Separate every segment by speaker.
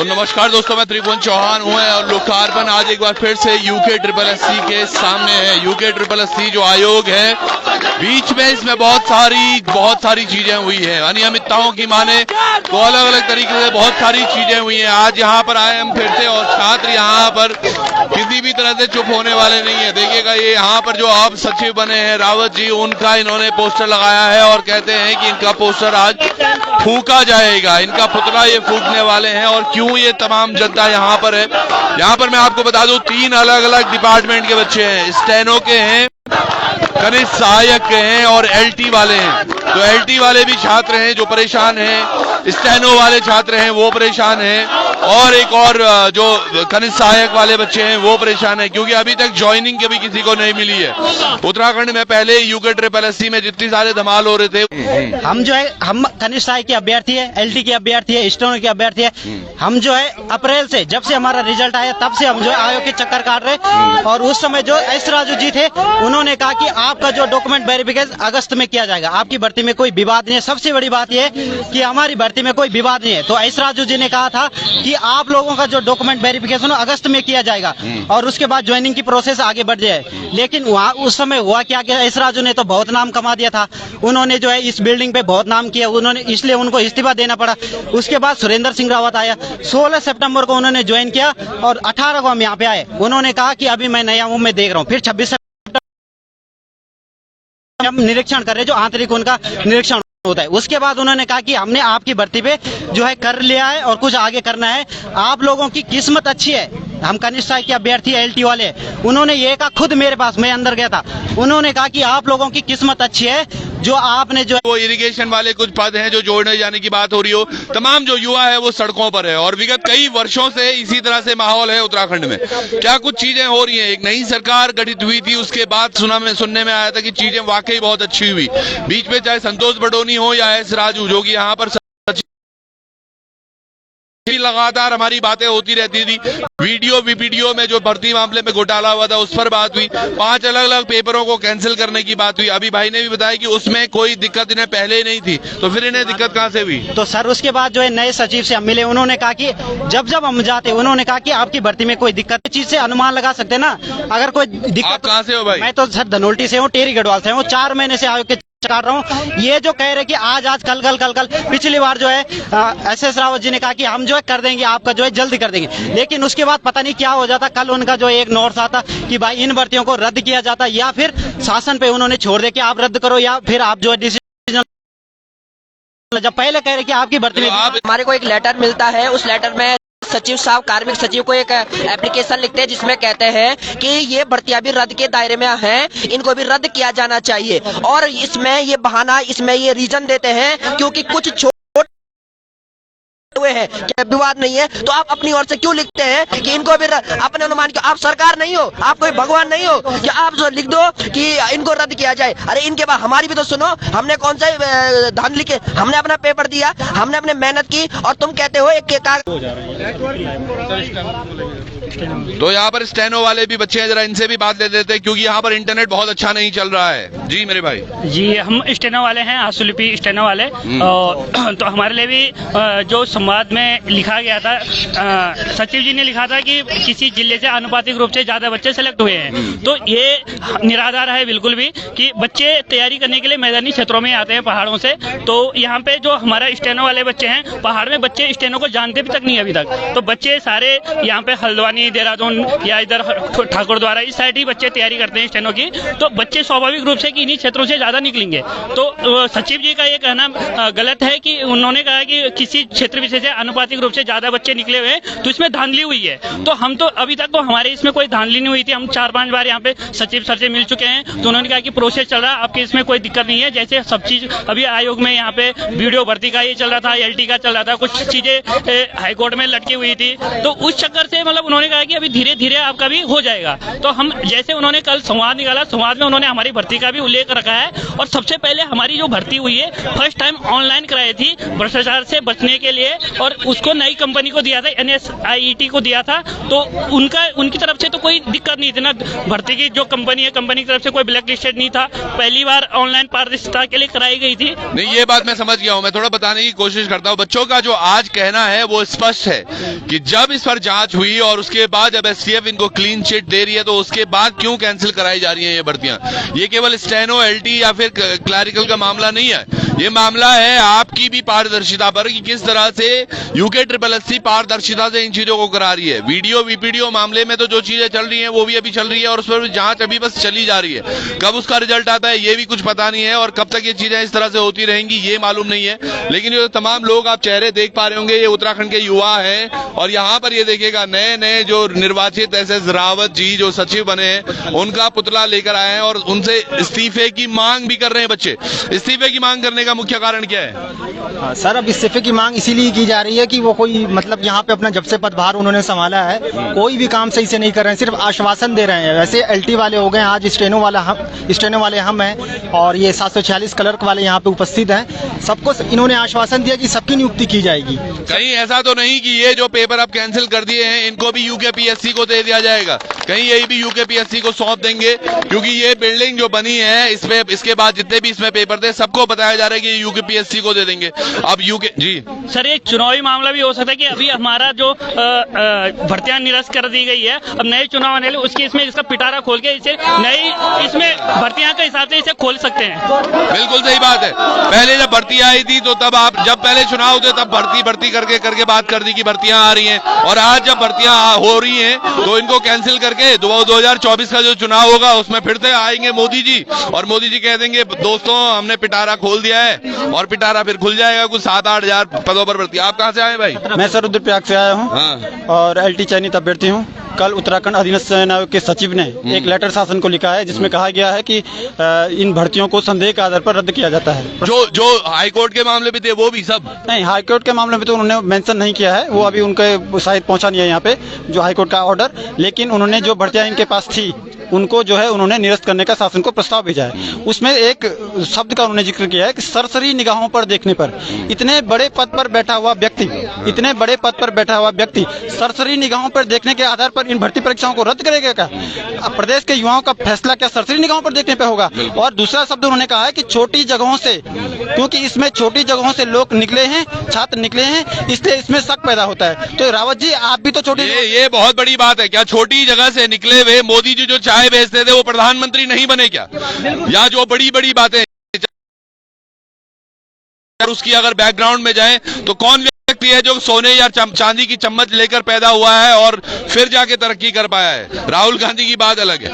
Speaker 1: तो नमस्कार दोस्तों, मैं त्रिभुवन चौहान हूँ और लोकार्पण आज एक बार फिर से UKSSC के सामने है। UKSSC जो आयोग है, बीच में इसमें बहुत सारी चीजें हुई है। अनियमितताओं की माने तो अलग अलग तरीके से बहुत सारी चीजें हुई हैं। आज यहाँ पर आए हम फिर से और छात्र यहाँ पर किसी भी तरह से चुप होने वाले नहीं है। देखिएगा, ये यहाँ पर जो अब सचिव बने हैं रावत जी, उनका इन्होंने पोस्टर लगाया है और कहते हैं कि इनका पोस्टर आज फूंका जाएगा, इनका पुतला ये फूंकने वाले हैं। और क्यों ये तमाम जनता यहाँ पर है, यहाँ पर मैं आपको बता दूं 3 अलग अलग डिपार्टमेंट के बच्चे हैं। स्टेनो के हैं, कनिष्ठ सहायक के हैं और LT वाले हैं। तो LT वाले भी छात्र हैं जो परेशान हैं, स्टेनो वाले छात्र हैं वो परेशान हैं, और एक और जो कनिष्ठ सहायक वाले बच्चे हैं वो परेशान हैं, क्योंकि अभी तक ज्वाइनिंग कभी किसी को नहीं मिली है। उत्तराखंड में पहले UKSSC में जितनी सारे धमाल हो रहे थे,
Speaker 2: हम कनिष्ठ सहायक के अभ्यर्थी है, LT के अभ्यर्थी है, स्टेनो के अभ्यर्थी है। हम जो है अप्रैल से, जब से हमारा रिजल्ट आया तब से हम जो है आयोग के चक्कर काट रहे। और उस समय जो एस राजू जी थे, उन्होंने कहा कि आपका जो डॉक्यूमेंट वेरिफिकेशन अगस्त में किया जाएगा, आपकी भर्ती में कोई विवाद नहीं है। सबसे बड़ी बात यह है कि हमारी भर्ती में कोई विवाद नहीं है। तो एस राजू जी ने कहा था कि आप लोगों का जो डॉक्यूमेंट वेरिफिकेशन अगस्त में किया जाएगा और उसके बाद ज्वाइनिंग की प्रोसेस आगे बढ़ जाए। लेकिन वहाँ उस समय हुआ क्या कि एस राजू ने तो बहुत नाम कमा दिया था, उन्होंने जो है इस बिल्डिंग पे बहुत नाम किया, उन्होंने इसलिए उनको इस्तीफा देना पड़ा। उसके बाद सुरेंद्र सिंह रावत आया, 16 सितंबर को उन्होंने ज्वाइन किया और 18 को हम यहाँ पे आए। उन्होंने कहा कि अभी मैं नया हूँ, मैं देख रहा हूँ। फिर 26 हम निरीक्षण कर रहे हैं, जो आंतरिक उनका निरीक्षण होता है। उसके बाद उन्होंने कहा कि हमने आपकी भर्ती पे जो है कर लिया है और कुछ आगे करना है। आप लोगों की किस्मत अच्छी है। हम कनिष्ठ सहायक के अभ्यर्थी LT वाले, उन्होंने ये कहा खुद मेरे पास, मैं अंदर गया था, उन्होंने कहा कि आप लोगों की किस्मत अच्छी है जो आपने जो
Speaker 1: वो इरिगेशन वाले कुछ पद हैं जो जोड़ने जाने की बात हो रही हो। तमाम जो युवा है वो सड़कों पर है और विगत कई वर्षों से इसी तरह से माहौल है उत्तराखंड में। क्या कुछ चीजें हो रही हैं। एक नई सरकार गठित हुई थी, उसके बाद सुनने में आया था कि चीजें वाकई बहुत अच्छी हुई। बीच में चाहे संतोष बडोनी हो या एस राजू, जो कि यहाँ पर लगातार हमारी बातें होती रहती थी। वीडियो में जो भर्ती मामले में घोटाला हुआ था उस पर बात हुई। 5 अलग अलग पेपरों को कैंसिल करने की बात हुई। अभी भाई ने भी बताया कि उसमें कोई दिक्कत इन्हें पहले ही नहीं थी, तो फिर इन्हें दिक्कत कहां से हुई।
Speaker 2: तो सर उसके बाद जो है नए सचिव से हम मिले, उन्होंने कहा कि जब हम जाते, उन्होंने कहा कि आपकी भर्ती में कोई दिक्कत चीज से अनुमान लगा सकते ना, अगर कोई दिक्कत।
Speaker 1: आप कहाँ से हो भाई?
Speaker 2: मैं तो सर धनोल्टी से हूँ, टेरी गढ़वाल से हूँ। 4 महीने से आयोग के काट रहा हूँ। ये जो कह रहे कि आज कल, पिछली बार जो है SS रावत जी ने कहा कि हम जो है कर देंगे, आपका जो है जल्दी कर देंगे। लेकिन उसके बाद पता नहीं क्या हो जाता। कल उनका जो एक नोट्स आता कि भाई इन भर्तियों को रद्द किया जाता, या फिर शासन पे उन्होंने छोड़ दे कि आप रद्द करो, या फिर आप जो है डिसीजन। जब पहले कह रहे कि आपकी भर्ती में
Speaker 3: हमारे को एक लेटर मिलता है, उस लेटर में सचिव साहब, कार्मिक सचिव को एक एप्लीकेशन लिखते हैं जिसमें कहते हैं कि ये भर्तियां भी रद्द के दायरे में हैं, इनको भी रद्द किया जाना चाहिए। और इसमें ये बहाना, इसमें ये रीजन देते हैं क्योंकि कुछ हुए हैं, क्या विवाद नहीं है। तो आप अपनी ओर से क्यों लिखते हैं कि इनको भी अपने अनुमान, आप सरकार नहीं हो, आप कोई भगवान नहीं हो कि आप जो लिख दो कि इनको रद्द किया जाए। अरे इनके बाद हमारी भी तो सुनो, हमने कौन सा धान लिखे, हमने अपना पेपर दिया, हमने अपने मेहनत की, और तुम कहते हो एक
Speaker 1: तो यहाँ पर स्टेनो वाले भी बच्चे हैं, जरा इनसे भी बात ले लेते हैं क्योंकि यहाँ पर इंटरनेट बहुत अच्छा नहीं चल रहा है। जी मेरे भाई।
Speaker 4: जी हम स्टेनो वाले हैं, आशुलिपि स्टेनो वाले। तो हमारे लिए भी जो संवाद में लिखा गया था, सचिव जी ने लिखा था कि किसी जिले से आनुपातिक रूप से ज्यादा बच्चे सेलेक्ट हुए हैं। तो ये निराधार है बिल्कुल भी कि बच्चे तैयारी करने के लिए मैदानी क्षेत्रों में आते हैं पहाड़ों से। तो यहाँ पे जो हमारा स्टेनो वाले बच्चे हैं, पहाड़ में बच्चे स्टेनो को जानते भी तक नहीं अभी तक। तो बच्चे सारे यहाँ पे हल्द्वानी, देहरादून या इधर ठाकुर द्वारा इस साइड ही बच्चे तैयारी करते हैं स्टेनो की। तो बच्चे स्वाभाविक रूप से कि इन्हीं क्षेत्रों से ज्यादा निकलेंगे। तो सचिव जी का ये कहना गलत है कि उन्होंने कहा कि किसी क्षेत्र विशेष से अनुपातिक रूप से ज्यादा बच्चे निकले हुए हैं, तो इसमें धांधली हुई है। तो हम तो अभी तक तो हमारे इसमें कोई धांधली नहीं हुई थी। हम 4-5 बार यहाँ पे सचिव सर से मिल चुके हैं, तो उन्होंने कहा कि प्रोसेस चल रहा है, आपके इसमें कोई दिक्कत नहीं है। जैसे सब चीज अभी आयोग में यहाँ पे वीडियो भर्ती का ये चल रहा था, LT का चल रहा था, कुछ चीजें हाईकोर्ट में लटकी हुई थी। तो उस चक्कर से मतलब उन्होंने कहा कि अभी धीरे धीरे आपका भी हो जाएगा। तो हम जैसे उन्होंने कल संवाद निकाला, संवाद में उन्होंने हमारी भर्ती का भी उल्लेख रखा है। और सबसे पहले हमारी जो भर्ती हुई है फर्स्ट टाइम ऑनलाइन कराई थी भ्रष्टाचार से बचने के लिए, और उसको नई कंपनी को दिया था, NSIET को दिया था। तो उनकी तरफ से तो कोई दिक्कत नहीं थी ना, भर्ती की जो कंपनी है, कंपनी की तरफ से कोई ब्लैक लिस्टेड नहीं था। पहली बार ऑनलाइन पारदर्शिता के लिए कराई गई थी।
Speaker 1: नहीं, ये बात मैं समझ गया हूं। मैं थोड़ा बताने की कोशिश करता हूं। बच्चों का जो आज कहना है वो स्पष्ट है कि जब इस पर जांच हुई और उसके बाद जब STF इनको क्लीन चिट दे रही है, तो उसके बाद क्यों कैंसिल कराई जा रही है ये भर्तियां। ये केवल स्टेनो, LT या फिर क्लैरिकल का मामला नहीं है, ये मामला है आपकी भी पारदर्शिता पर कि किस तरह से UKSSC पारदर्शिता से इन चीजों को करा रही है। वीडियो VPDO मामले में तो जो चीजें चल रही हैं वो भी अभी चल रही है और उस पर जांच अभी बस चली जा रही है। कब उसका रिजल्ट आता है ये भी कुछ पता नहीं है, और कब तक ये चीजें इस तरह से होती रहेंगी ये मालूम नहीं है। लेकिन ये तमाम लोग आप चेहरे देख पा रहे होंगे, ये उत्तराखंड के युवा हैं, और यहाँ पर ये देखिएगा नए नए जो निर्वाचित SS रावत जी जो सचिव बने हैं उनका पुतला लेकर आए हैं और उनसे इस्तीफे की मांग भी कर रहे हैं बच्चे। इस्तीफे की मांग करने का मुख्य कारण क्या है?
Speaker 5: सर, अब इस्तीफे की मांग इसीलिए की जा रही है कि वो कोई मतलब यहाँ पे अपना जब से पदभार उन्होंने संभाला है कोई भी काम सही से नहीं कर रहे हैं, सिर्फ आश्वासन दे रहे हैं। वैसे LT वाले हो गए, आज स्टेनो वाले हम हैं, और ये 746 क्लर्क वाले यहाँ पे उपस्थित हैं। सबको इन्होंने आश्वासन दिया कि सबकी नियुक्ति की जाएगी।
Speaker 1: कहीं ऐसा तो नहीं कि ये जो पेपर अब कैंसिल कर दिए हैं इनको भी UKPSC को दे दिया जाएगा? कहीं यही भी UKPSC को सौंप देंगे? क्योंकि ये बिल्डिंग जो बनी है इसमें इसके बाद जितने भी इसमें पेपर थे सबको बताया जा रहा है कि UKPSC को दे देंगे। अब जी
Speaker 4: सर, एक चुनावी मामला भी हो सकता है कि अभी हमारा जो भर्तियां निरस्त कर दी गई है, अब नए चुनाव आने उसकी इसमें इसका पिटारा खोल के इसे नई इसमें भर्तियां के हिसाब से इसे खोल सकते हैं।
Speaker 1: बिल्कुल सही बात है। पहले जब भर्ती आई थी तो तब आप जब पहले चुनाव थे तब भर्ती करके बात कर दी कि भर्तियां आ रही हैं, और आज जब भर्तियां हो रही हैं तो इनको कैंसिल करके 2024 का जो चुनाव होगा उसमें फिर से आएंगे मोदी जी, और मोदी जी कह देंगे दोस्तों हमने पिटारा खोल दिया है, और पिटारा फिर खुल जाएगा। कुछ 7-8 हजार पदों पर भर्ती। आप कहाँ से आए भाई?
Speaker 5: मैं सर रुद्रप्रयाग से आया हूँ।
Speaker 1: हाँ।
Speaker 5: और LT चयनित अभ्यर्थी हूँ। कल उत्तराखंड अधीनस्थ चयन आयोग के सचिव ने एक लेटर शासन को लिखा है जिसमें कहा गया है कि इन भर्तियों को संदेह के आधार पर रद्द किया जाता है।
Speaker 1: जो हाईकोर्ट के मामले भी थे वो भी सब
Speaker 5: नहीं, हाईकोर्ट के मामले में तो उन्होंने मेंशन नहीं किया है, वो अभी उनके शायद पहुंचा नहीं है यहाँ पे जो हाईकोर्ट का ऑर्डर। लेकिन उन्होंने जो भर्तियां इनके पास थी उनको जो है उन्होंने निरस्त करने का शासन को प्रस्ताव भेजा है। उसमें एक शब्द का उन्होंने जिक्र किया है कि सरसरी निगाहों पर देखने पर इतने बड़े पद पर बैठा हुआ व्यक्ति सरसरी निगाहों पर देखने के आधार पर इन भर्ती परीक्षाओं को रद्द करेगा क्या? अब प्रदेश के युवाओं का फैसला क्या सरसरी निगाहों पर देखने पर होगा? और दूसरा शब्द उन्होंने कहा है कि छोटी जगहों से, क्योंकि इसमें छोटी जगहों से लोग निकले हैं, छात्र निकले हैं, इसलिए इसमें शक पैदा होता है। तो रावत जी आप भी तो छोटी,
Speaker 1: ये बहुत बड़ी बात है। क्या छोटी जगह से निकले हुए मोदी जी जो चाय बेचते थे वो प्रधानमंत्री नहीं बने क्या? या जो बड़ी बड़ी बातें उसकी अगर बैकग्राउंड में जाए तो कौन व्यक्ति है जो सोने या चांदी की चम्मच लेकर पैदा हुआ है और फिर जाके तरक्की कर पाया है? राहुल गांधी की बात अलग है,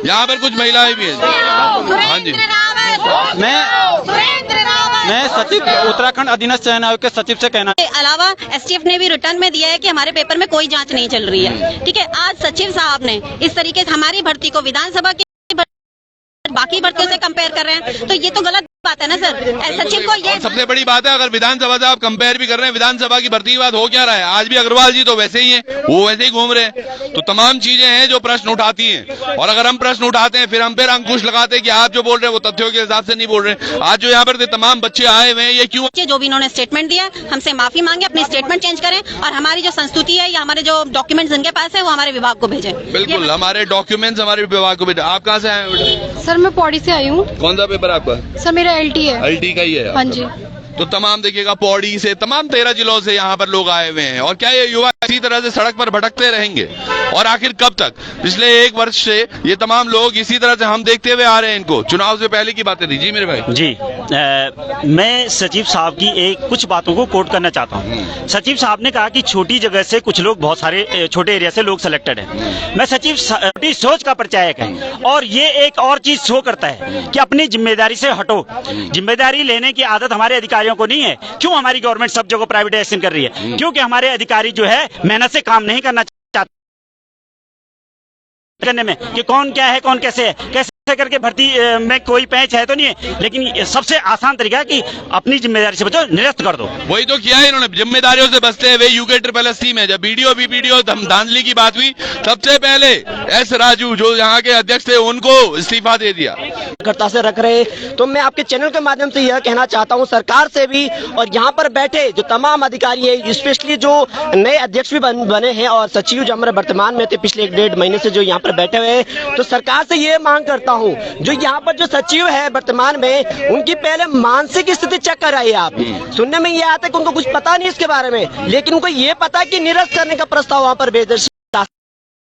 Speaker 1: यहाँ पर कुछ महिलाएं भी हैं। हाँ जी,
Speaker 5: मैं सचिव उत्तराखंड अधीनस्थ चयन आयोग के सचिव से कहना
Speaker 6: अलावा STF ने भी रिटर्न में दिया है कि हमारे पेपर में कोई जांच नहीं चल रही है। ठीक है, आज सचिव साहब ने इस तरीके से हमारी भर्ती को विधानसभा की बाकी भर्तियों से कंपेयर कर रहे हैं, तो ये तो गलत बात है ना सर। सचिव को ये
Speaker 1: सबसे बड़ी बात है, अगर विधानसभा से आप कंपेयर भी कर रहे हैं, विधानसभा की भर्ती की बात हो क्या रहा है? आज भी अग्रवाल जी तो वैसे ही हैं, वो वैसे ही घूम रहे हैं। तो तमाम चीजें हैं जो प्रश्न उठाती हैं, और अगर हम प्रश्न उठाते हैं फिर हम फिर अंकुश लगाते हैं कि आप जो बोल रहे हैं वो तथ्यों के हिसाब से नहीं बोल रहे। आज जो यहाँ पर तमाम बच्चे आए हुए हैं ये क्यों?
Speaker 6: जो भी इन्होंने स्टेटमेंट दिया हमसे माफी मांगे, अपनी स्टेटमेंट चेंज करें, और हमारी जो संस्तुति है या हमारे जो डॉक्यूमेंट्स इनके पास है वो हमारे विभाग को भेजें।
Speaker 1: बिल्कुल, हमारे डॉक्यूमेंट्स हमारे विभाग को भेजें। आप कहाँ से आए हैं?
Speaker 7: सर मैं पौड़ी से आई हूँ।
Speaker 1: कौन सा पेपर आपका?
Speaker 7: सर मेरा LT है।
Speaker 1: LT का ही है?
Speaker 7: हाँ जी।
Speaker 1: तो तमाम देखिएगा पौड़ी से तमाम 13 जिलों से यहाँ पर लोग आए हुए हैं। और क्या ये युवा इसी तरह से सड़क पर भटकते रहेंगे? और आखिर कब तक? पिछले 1 वर्ष से ये तमाम लोग इसी तरह से हम देखते हुए आ रहे हैं इनको। चुनाव से पहले की बातें थी। जी मेरे भाई।
Speaker 8: जी मैं सचिव साहब की कुछ बातों को कोट करना चाहता हूँ। सचिव साहब ने कहा कि छोटी जगह से कुछ लोग, बहुत सारे छोटे एरिया से लोग सिलेक्टेड हैं। मैं सचिव छोटी सोच का परिचायक है, और ये एक और चीज शो करता है कि अपनी जिम्मेदारी से हटो। जिम्मेदारी लेने की आदत हमारे अधिकारियों को नहीं है। क्यों हमारी गवर्नमेंट सब जगह प्राइवेटाइजेशन कर रही है? क्योंकि हमारे अधिकारी जो है मेहनत से काम नहीं करना करने में कि कौन क्या है, कौन कैसे है, कैसे करके भर्ती में कोई पैच है तो नहीं है, लेकिन ये सबसे आसान तरीका है कि अपनी जिम्मेदारी से बचो, निरस्त कर दो।
Speaker 1: वही तो किया है इन्होंने, जिम्मेदारियों से बचते हुए UKSSC में जब बीडीओ धांधली की बात हुई, सबसे पहले एस राजू जो यहाँ के अध्यक्ष थे उनको इस्तीफा दे दिया।
Speaker 9: कर्ता से रख रहे, तो मैं आपके चैनल के माध्यम से यह कहना चाहता हूं सरकार से भी, और यहाँ पर बैठे जो तमाम अधिकारी है, स्पेशली जो नए अध्यक्ष भी बने हैं और सचिव जो हमारे वर्तमान में थे पिछले 1-1.5 महीने से जो यहाँ पर बैठे हुए हैं, तो सरकार से ये मांग करता हूं जो यहाँ पर जो सचिव है वर्तमान में, उनकी पहले मानसिक स्थिति चेक कराइए आप। सुनने में ये आता है कि उनको कुछ पता नहीं इसके बारे में, लेकिन उनको ये पता है कि निरस्त करने का प्रस्ताव वहाँ पर भेज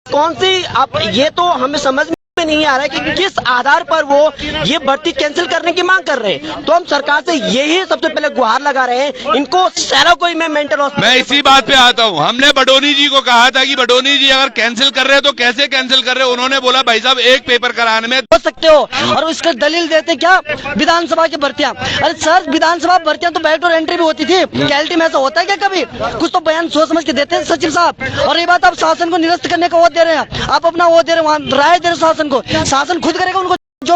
Speaker 9: कौन सी, आप ये तो हमें समझ में नहीं आ रहा है कि किस आधार पर वो ये भर्ती कैंसिल करने की मांग कर रहे हैं। तो हम सरकार से यही सबसे पहले गुहार लगा रहे हैं, इनको सारा कोई मैं मेंटल
Speaker 1: मैं इसी बात पे आता हूँ। हमने बडोनी जी को कहा था कि बडोनी जी अगर कैंसिल कर रहे हैं तो कैसे कैंसिल कर रहे हैं, उन्होंने बोला भाई साहब एक पेपर कराने में
Speaker 9: हो सकते हो, और इसका दलील देते क्या विधानसभा की भर्तियां। अरे सर, विधानसभा भर्तियां तो बैकडोर एंट्री भी होती थी, कैलटी में ऐसा होता है क्या कभी? कुछ तो बयान सोच समझ के देते हैं सचिव साहब। और ये बात आप शासन को निरस्त करने का वो दे रहे हैं, आप अपना वो दे रहे हैं, राय दे रहे शासन को, शासन खुद करेगा। उनको जो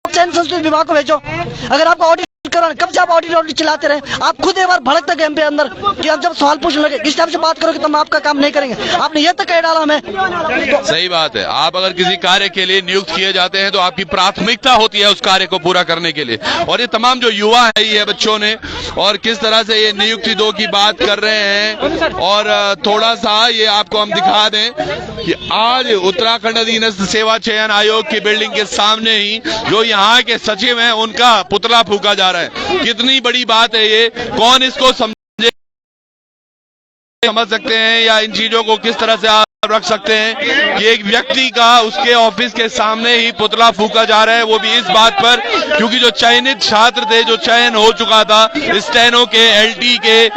Speaker 9: संस्कृति विभाग को भेजो, अगर आपको ऑडिट करो, कब से आप ऑडिट चलाते रहे, आप खुद एक बार भड़क तक एमपी अंदर कि आप जब सवाल पूछने लगे किस टाइप से बात करो कि तुम आपका काम नहीं करेंगे, आपने ये तक कह डाला हमें। तो
Speaker 1: सही बात है, आप अगर किसी कार्य के लिए नियुक्त किए जाते हैं तो आपकी प्राथमिकता होती है उस कार्य को पूरा करने के लिए। और ये तमाम जो युवा है, ये बच्चों ने, और किस तरह से ये नियुक्ति 2 की बात कर रहे हैं। और थोड़ा सा ये आपको हम दिखा दें कि आज उत्तराखंड अधीनस्थ सेवा चयन आयोग की बिल्डिंग के सामने ही जो यहाँ के सचिव हैं उनका पुतला फूका जा रहा है। कितनी बड़ी बात है ये, कौन इसको समझ सकते हैं, या इन चीजों को किस तरह से आप रख सकते हैं कि एक व्यक्ति का उसके ऑफिस के सामने ही पुतला फूका जा रहा है, वो भी इस बात पर क्योंकि जो चयनित छात्र थे, जो चयन हो चुका था स्टेनो के, LT के